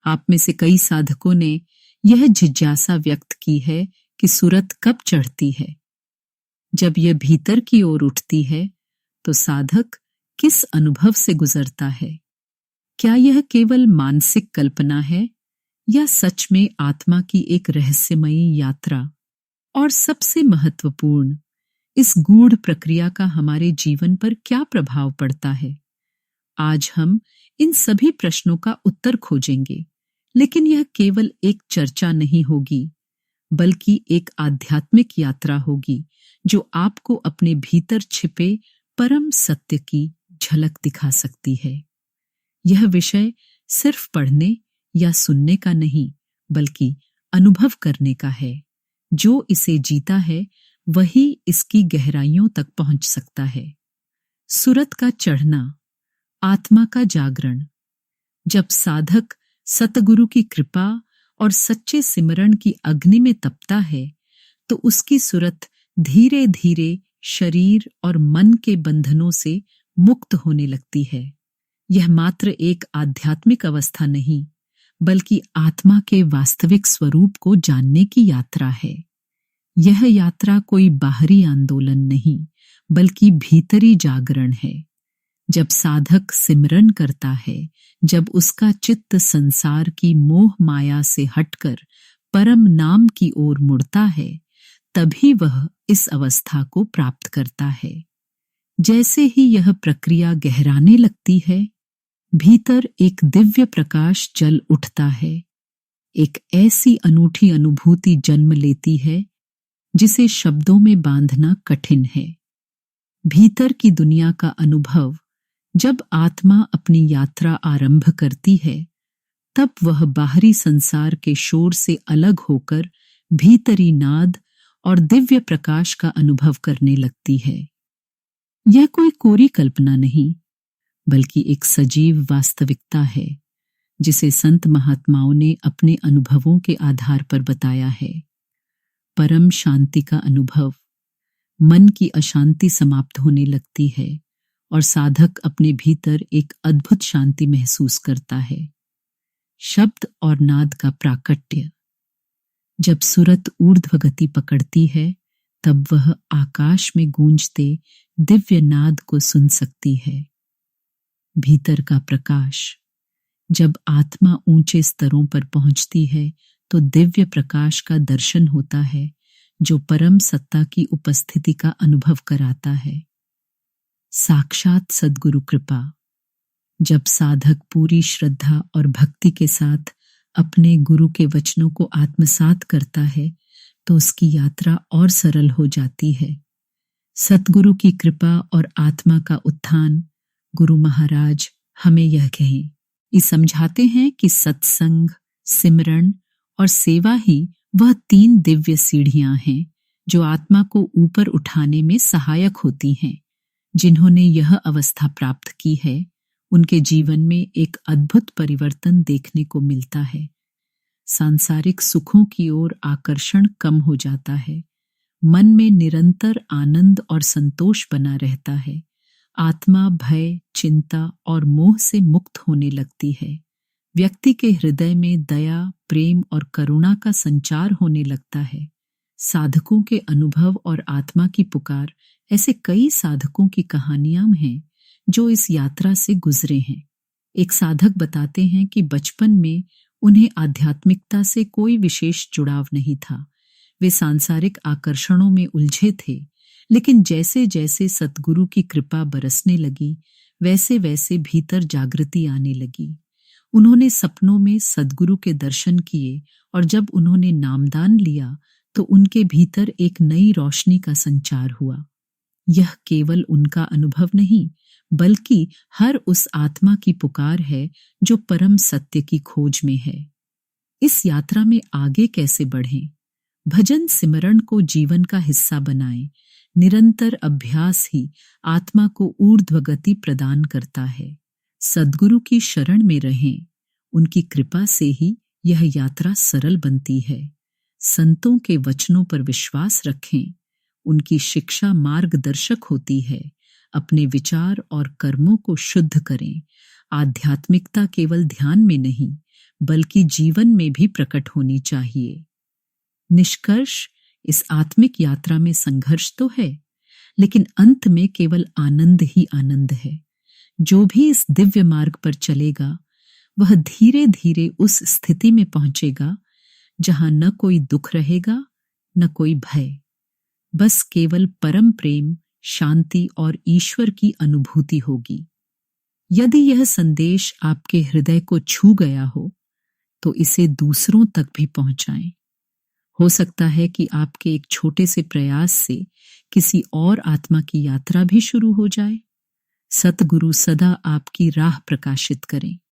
आप में से कई साधकों ने यह जिज्ञासा व्यक्त की है कि सुरत कब चढ़ती है। जब यह भीतर की ओर उठती है तो साधक किस अनुभव से गुजरता है? क्या यह केवल मानसिक कल्पना है या सच में आत्मा की एक रहस्यमयी यात्रा? और सबसे महत्वपूर्ण, इस गूढ़ प्रक्रिया का हमारे जीवन पर क्या प्रभाव पड़ता है? आज हम इन सभी प्रश्नों का उत्तर खोजेंगे, लेकिन यह केवल एक चर्चा नहीं होगी, बल्कि एक आध्यात्मिक यात्रा होगी जो आपको अपने भीतर छिपे परम सत्य की झलक दिखा सकती है। यह विषय सिर्फ पढ़ने या सुनने का नहीं, बल्कि अनुभव करने का है। जो इसे जीता है वही इसकी गहराइयों तक पहुंच सकता है। सुरत का चढ़ना, आत्मा का जागरण। जब साधक सतगुरु की कृपा और सच्चे सिमरण की अग्नि में तपता है तो उसकी सुरत धीरे धीरे शरीर और मन के बंधनों से मुक्त होने लगती है। यह मात्र एक आध्यात्मिक अवस्था नहीं, बल्कि आत्मा के वास्तविक स्वरूप को जानने की यात्रा है। यह यात्रा कोई बाहरी आंदोलन नहीं, बल्कि भीतरी जागरण है। जब साधक सिमरन करता है, जब उसका चित्त संसार की मोह माया से हटकर परम नाम की ओर मुड़ता है, तभी वह इस अवस्था को प्राप्त करता है। जैसे ही यह प्रक्रिया गहराने लगती है, भीतर एक दिव्य प्रकाश जल उठता है। एक ऐसी अनूठी अनुभूति जन्म लेती है जिसे शब्दों में बांधना कठिन है। भीतर की दुनिया का अनुभव जब आत्मा अपनी यात्रा आरंभ करती है, तब वह बाहरी संसार के शोर से अलग होकर भीतरी नाद और दिव्य प्रकाश का अनुभव करने लगती है। यह कोई कोरी कल्पना नहीं, बल्कि एक सजीव वास्तविकता है जिसे संत महात्माओं ने अपने अनुभवों के आधार पर बताया है। परम शांति का अनुभव। मन की अशांति समाप्त होने लगती है और साधक अपने भीतर एक अद्भुत शांति महसूस करता है। शब्द और नाद का प्राकट्य। जब सुरत ऊर्ध्व गति पकड़ती है, तब वह आकाश में गूंजते दिव्य नाद को सुन सकती है। भीतर का प्रकाश। जब आत्मा ऊंचे स्तरों पर पहुंचती है तो दिव्य प्रकाश का दर्शन होता है जो परम सत्ता की उपस्थिति का अनुभव कराता है। साक्षात सद्गुरु कृपा। जब साधक पूरी श्रद्धा और भक्ति के साथ अपने गुरु के वचनों को आत्मसात करता है तो उसकी यात्रा और सरल हो जाती है। सतगुरु की कृपा और आत्मा का उत्थान। गुरु महाराज हमें यह कहें, ये समझाते हैं कि सत्संग, सिमरण और सेवा ही वह 3 दिव्य सीढ़ियां हैं जो आत्मा को ऊपर उठाने में सहायक होती हैं। जिन्होंने यह अवस्था प्राप्त की है, उनके जीवन में एक अद्भुत परिवर्तन देखने को मिलता है। सांसारिक सुखों की ओर आकर्षण कम हो जाता है। मन में निरंतर आनंद और संतोष बना रहता है। आत्मा भय, चिंता और मोह से मुक्त होने लगती है। व्यक्ति के हृदय में दया, प्रेम और करुणा का संचार होने लगता है। साधकों के अनुभव और आत्मा की पुकार, ऐसे कई साधकों की कहानियां हैं जो इस यात्रा से गुजरे हैं। एक साधक बताते हैं कि बचपन में उन्हें आध्यात्मिकता से कोई विशेष जुड़ाव नहीं था। वे सांसारिक आकर्षणों में उलझे थे, लेकिन जैसे जैसे सतगुरु की कृपा बरसने लगी, वैसे वैसे भीतर जागृति आने लगी। उन्होंने सपनों में सद्गुरु के दर्शन किए और जब उन्होंने नामदान लिया तो उनके भीतर एक नई रोशनी का संचार हुआ। यह केवल उनका अनुभव नहीं, बल्कि हर उस आत्मा की पुकार है जो परम सत्य की खोज में है। इस यात्रा में आगे कैसे बढ़ें? भजन सिमरण को जीवन का हिस्सा बनाएं। निरंतर अभ्यास ही आत्मा को ऊर्ध्व गति प्रदान करता है। सद्गुरु की शरण में रहें। उनकी कृपा से ही यह यात्रा सरल बनती है। संतों के वचनों पर विश्वास रखें। उनकी शिक्षा मार्गदर्शक होती है। अपने विचार और कर्मों को शुद्ध करें। आध्यात्मिकता केवल ध्यान में नहीं, बल्कि जीवन में भी प्रकट होनी चाहिए। निष्कर्ष, इस आत्मिक यात्रा में संघर्ष तो है, लेकिन अंत में केवल आनंद ही आनंद है। जो भी इस दिव्य मार्ग पर चलेगा वह धीरे धीरे उस स्थिति में पहुंचेगा जहां न कोई दुख रहेगा न कोई भय, बस केवल परम प्रेम, शांति और ईश्वर की अनुभूति होगी। यदि यह संदेश आपके हृदय को छू गया हो तो इसे दूसरों तक भी पहुंचाएं। हो सकता है कि आपके एक छोटे से प्रयास से किसी और आत्मा की यात्रा भी शुरू हो जाए। सतगुरु सदा आपकी राह प्रकाशित करें।